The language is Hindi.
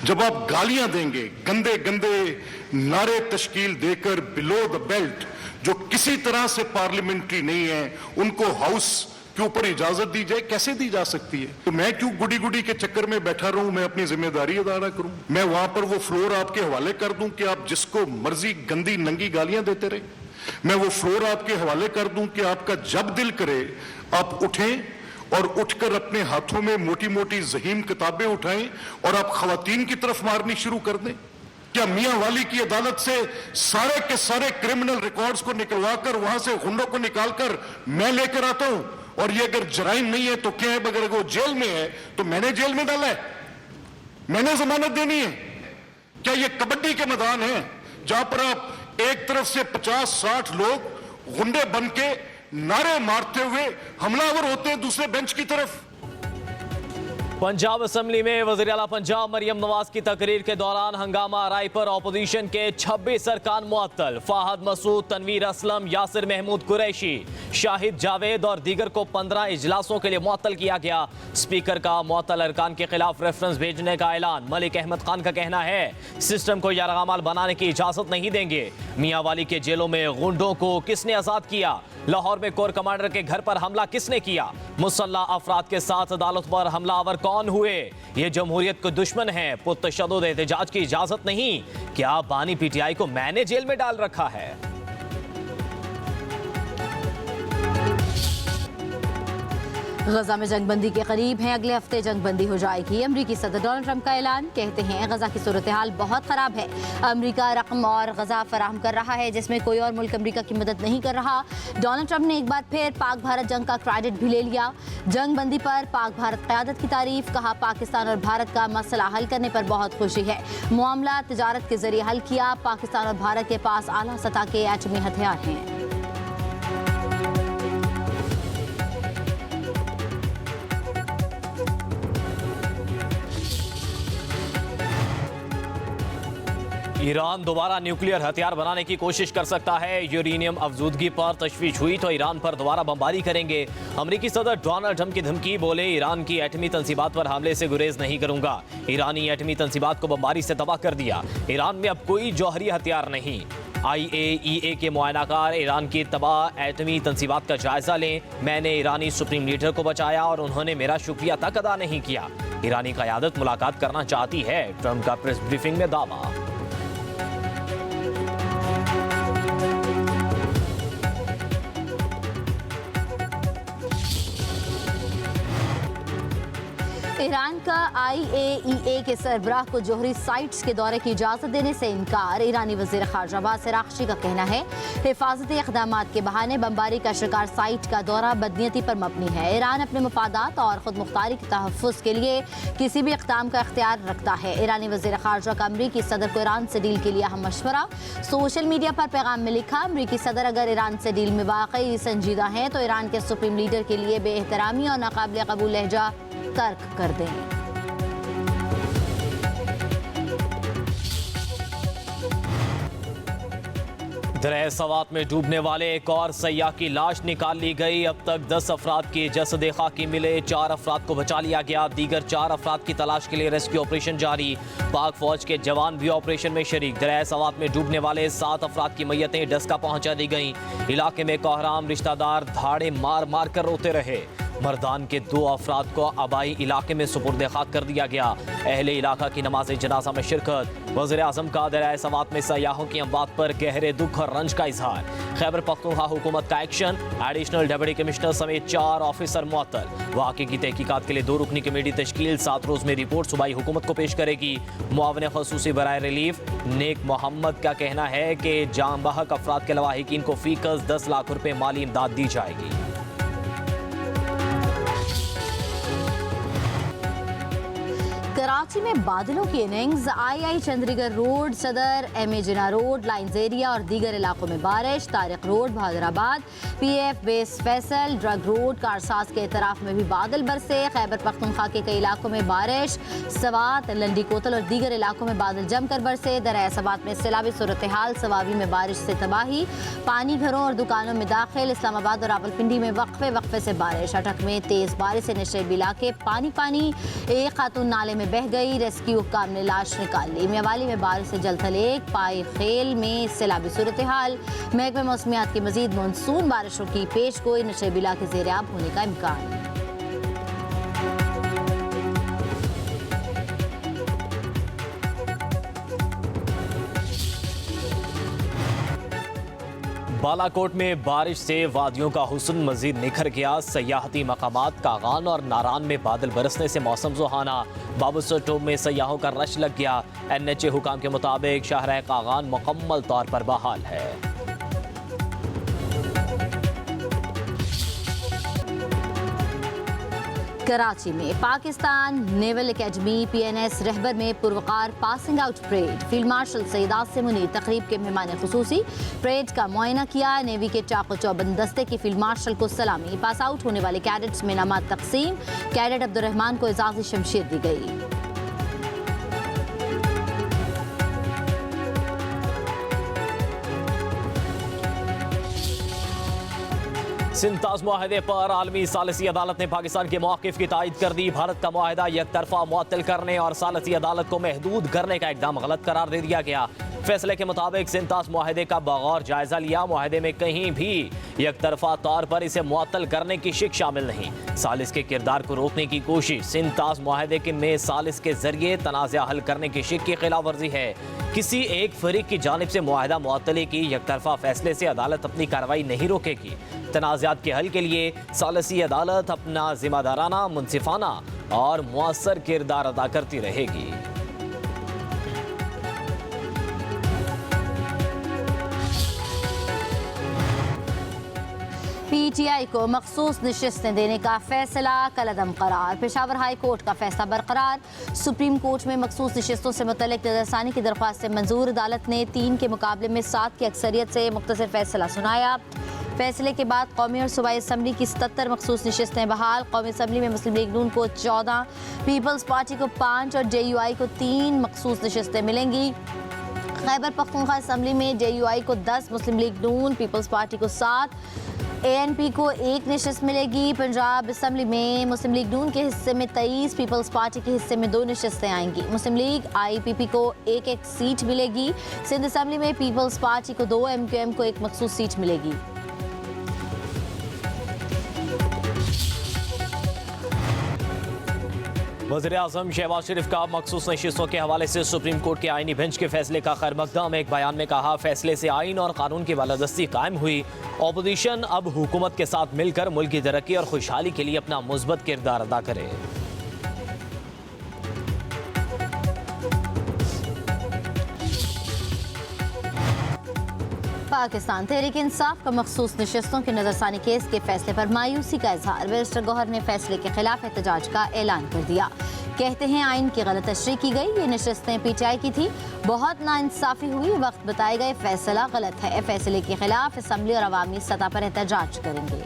जब आप गालियां देंगे, गंदे गंदे नारे तश्कील देकर बिलो द बेल्ट जो किसी तरह से पार्लियामेंट्री नहीं है, उनको हाउस के ऊपर इजाजत दी जाए, कैसे दी जा सकती है? तो मैं क्यों गुडी गुडी के चक्कर में बैठा रहूं? मैं अपनी जिम्मेदारी अदा ना करूं? मैं वहां पर वो फ्लोर आपके हवाले कर दूं कि आप जिसको मर्जी गंदी नंगी गालियां देते रहे? मैं वो फ्लोर आपके हवाले कर दूं कि आपका जब दिल करे आप उठें और उठकर अपने हाथों में मोटी मोटी ज़हीम किताबें उठाएं और आप खवातीन की तरफ मारनी शुरू कर दें? क्या मियां वाली की अदालत से सारे के सारे क्रिमिनल रिकॉर्ड्स को निकलवाकर वहां से गुंडों को निकालकर मैं लेकर आता हूं? और ये अगर जराइम नहीं है तो क्या है? अगर वो जेल में है तो मैंने जेल में डाला है, मैंने जमानत देनी है? क्या ये कबड्डी के मैदान है जहां पर आप एक तरफ से 50-60 लोग गुंडे बन के नारे मारते हुए हमलावर होते हैं दूसरे बेंच की तरफ? पंजाब असेंबली में वज़ीर आला पंजाब मरियम नवाज की तकरीर के दौरान हंगामा आराई पर ऑपोजिशन के 26 अरकान मुअत्तल। फाहद मसूद, तनवीर असलम, यासिर महमूद कुरैशी, शाहिद जावेद और दीगर को 15 इजलासों के लिए मुअत्तल किया गया। स्पीकर का मुअत्तल अरकान के खिलाफ रेफरेंस भेजने का ऐलान। मलिक अहमद खान का कहना है सिस्टम को यारगामाल बनाने की इजाजत नहीं देंगे। मियां वाली के जेलों में गुंडों को किसने आजाद किया? लाहौर में कोर कमांडर के घर पर हमला किसने किया? मुसल्ला अफराद के साथ अदालत पर हमलावर कौन हुए? ये जमहूरियत के दुश्मन हैं। पुरतशद्दुद एहतजाज की इजाजत नहीं। क्या बानी पीटीआई को मैंने जेल में डाल रखा है? गजा में जंगबंदी के करीब हैं, अगले हफ्ते जंगबंदी हो जाएगी। अमरीकी सदर डोनाल्ड ट्रंप का ऐलान। कहते हैं गजा की सूरत हाल बहुत ख़राब है। अमरीका रकम और गजा फराहम कर रहा है जिसमें कोई और मुल्क अमरीका की मदद नहीं कर रहा। डोनाल्ड ट्रंप ने एक बार फिर पाक भारत जंग का क्रेडिट भी ले लिया। जंगबंदी पर पाक भारत क़यादत की तारीफ। कहा पाकिस्तान और भारत का मसला हल करने पर बहुत खुशी है। मामला तिजारत के जरिए हल किया। पाकिस्तान और भारत के पास आला सतह के एटमी हथियार हैं। ईरान दोबारा न्यूक्लियर हथियार बनाने की कोशिश कर सकता है। यूरेनियम अफजूदगी पर तशवीश हुई तो ईरान पर दोबारा बमबारी करेंगे। अमरीकी सदर डोनाल्ड ट्रंप की धमकी। बोले ईरान की एटमी तंसीबात पर हमले से गुरेज नहीं करूंगा। ईरानी एटमी तंसीबात को बमबारी से तबाह कर दिया। ईरान में अब कोई जौहरी हथियार नहीं। IAEA के मुआयनाकार ईरान की तबाह एटमी तंसीबात का जायजा लें। मैंने ईरानी सुप्रीम लीडर को बचाया और उन्होंने मेरा शुक्रिया तक अदा नहीं किया। ईरानी क़यादत मुलाकात करना चाहती है। ट्रंप का प्रेस ब्रीफिंग में दावा। ईरान का IAEA के सरबराह को जोहरी साइट्स के दौरे की इजाज़त देने से इनकार। ईरानी वज़ीर ख़ारजा अब्बास अराग़ची का कहना है हिफाजती इक़दामात के बहाने बमबारी का शिकार साइट का दौरा बदनीयती पर मबनी है। ईरान अपने मफादात और ख़ुद मुख्तारी के तहफ़्फ़ुज़ के लिए किसी भी इक़दाम का इख्तियार रखता है। ईरानी वज़ीर ख़ारजा का अमरीकी सदर को ईरान से डील के लिए अहम मशवरा। सोशल मीडिया पर पैगाम में लिखा अमरीकी सदर अगर ईरान से डील में वाकई संजीदा हैं तो ईरान के सुप्रीम लीडर के लिए बेएहतरामी और नाकाबिल कबूल लहजा तर्क कर दें। दरिया सवात में डूबने वाले एक और सयाह की लाश निकाल ली गई। अब तक 10 अफराद की जसद खाकी मिले। 4 अफराद को बचा लिया गया। दीगर 4 अफराद की तलाश के लिए रेस्क्यू ऑपरेशन जारी। पाक फौज के जवान भी ऑपरेशन में शरीक। दरिया सवात में डूबने वाले 7 अफराद की मैयतें डस्का पहुंचा दी गईं। इलाके में कोहराम रिश्तेदार धाड़े मार मार कर रोते रहे। मर्दान के 2 अफराद को आबाई इलाके में सुपुर्द खाक कर दिया गया। अहले इलाका की नमाज जनाजा में शिरकत। वज़ीर आज़म का दरिया सवात में सयाहों की अमवात पर गहरे दुख और रंज का इजहार। खैबर पख्तूनख्वा हुकूमत का एक्शन। एडिशनल डिप्टी कमिश्नर समेत 4 ऑफिसर मुअत्तल। वाक़े की तहकीकात के लिए 2 रुकनी कमेटी तश्कील। 7 रोज़ में रिपोर्ट सूबाई हुकूमत को पेश करेगी। मुआवन ख़ुसूसी बराए रिलीफ नेक मोहम्मद का कहना है कि जान बहक अफराद के लवाहिकीन को फीकस 10 लाख रुपए माली इमदाद दी जाएगी। कराची में बादलों की इनिंग्स। II चंद्रीगढ़ रोड, सदर, MA जिना रोड, लाइन्स एरिया और दीगर इलाकों में बारिश। Tariq road, Bahadurabad, PF base Faisal, drug road, Karsaz के इतराफ में भी बादल बरसे। खैबर पख्तूनख्वा के कई इलाकों में बारिश। सवात, लंडी कोतल और दीगर इलाकों में बादल जमकर बरसे। दरिया सवात में सैलाबी सूरत हाल। सवाबी में बारिश से तबाही। पानी घरों और दुकानों में दाखिल। इस्लामाबाद और रावलपिंडी में वक्फे वक्फे से बारिश। अटक में तेज बारिश से नशेब इलाके पानी पानी। एक खातून नाले में में बह गई। रेस्क्यू हुक्काम ने लाश निकाल ली। मेवाली में बारिश से जलथलेक, पाई खेल में सैलाबी सूरत हाल। महकमे मौसमियात की मजीद मानसून बारिशों की पेश गोई, नशेबिला के ज़ेर-आब होने का इम्कान। बालाकोट में बारिश से वादियों का हुस्न मजीद निखर गया। सयाहती मकामात कागान और नारान में बादल बरसने से मौसम सुहाना। बाबूसर टोब में सयाहों का रश लग गया। NHA हुकाम के मुताबिक शहर कागान मुकम्मल तौर पर बहाल है। कराची में Pakistan naval academy PNS Rahbar में पुरवकार passing out parade. Field marshal Syed Asim Munir तकरीब के मेहमान खुसूसी। परेड का मुआयना किया। नेवी के चाको चौबंद दस्ते की फील्ड मार्शल को सलामी। पास आउट होने वाले कैडेट्स में इनामात तकसीम। कैडेट अब्दुर्रहमान को एजाज़ी शमशीर दी गई। सिंताज मुआहदे पर आलमी सालिसी अदालत ने पाकिस्तान के मौक़िफ़ की तायद कर दी। भारत का मुआहदा एक तरफा मुअत्तल करने और सालिसी अदालत को महदूद करने का इक़दाम गलत करार दे दिया गया। फैसले के मुताबिक सिंताज मुआहदे का बगौर जायजा लिया। मुआहदे में कहीं भी एक तरफा तौर पर इसे मुअत्तल करने की शिक शामिल नहीं। सालिस के किरदार को रोकने की कोशिश सिंताज मुआहदे के में सालिस के जरिए तनाज़ा हल करने की शिक की खिलाफ वर्जी है। किसी एक फरीक की जानिब से मुआहदा मुअत्तली की एक तरफा फैसले से अदालत अपनी कार्रवाई नहीं रोकेगी। तनाज़ात के हल के लिए सालिसी अदालत अपना जिम्मेदाराना, मुनसिफाना और मुअस्सर किरदार अदा करती रहेगी। PTI को मखसूस नशिस्तें देने का फैसला कलअदम करार। पेशावर हाई कोर्ट का फैसला बरकरार। सुप्रीम कोर्ट में मखसूस नशिस्तों से मुतल्लिक नजरसानी की दरख्वास्त से मंजूर। अदालत ने 3 के मुकाबले में 7 की अक्सरियत से मुख्तसर फैसला सुनाया। फैसले के बाद कौमी और सूबाई असम्बली की 77 मखसूस नशिस्तें बहाल। कौमी असम्बली में मुस्लिम लीग नून को 14, पीपल्स पार्टी को 5 और JUI को 3 मखसूस नशिस्तें मिलेंगी। खैबर पख्तूनख्वा असम्बली में JUI को 10, मुस्लिम लीग नून, पीपल्स पार्टी को 7, ANP को 1 नशिस्त मिलेगी। पंजाब असम्बली में मुस्लिम लीग नून के हिस्से में 23, पीपल्स पार्टी के हिस्से में 2 नशिस्तें आएंगी। मुस्लिम लीग IPP को 1-1 सीट मिलेगी। सिंध असम्बली में पीपल्स पार्टी को 2, MQM को 1 मखसूस सीट मिलेगी। वज़ीर-ए-आज़म शहबाज शरीफ का मखसूस नशिस्तों के हवाले से सुप्रीम कोर्ट के आईनी बेंच के फैसले का खैर मकदम। एक बयान में कहा, फैसले से आइन और कानून की बालादस्ती कायम हुई। अपोजिशन अब हुकूमत के साथ मिलकर मुल्क की तरक्की और खुशहाली के लिए अपना मुस्बत किरदार अदा करे। पाकिस्तान तहरीक इंसाफ का मखसूस नशिस्तों के नजरसानी केस के फैसले पर मायूसी का इजहार। बैरिस्टर गौहर ने फैसले के खिलाफ एहतजाज का ऐलान कर दिया। कहते हैं आइन की गलत तशरीह की गई। ये नशिस्तें PTI की थी। बहुत नाइंसाफी हुई। वक्त बताए गए फैसला गलत है। फैसले के खिलाफ असम्बली और अवामी सतह पर एहतजाज करेंगे।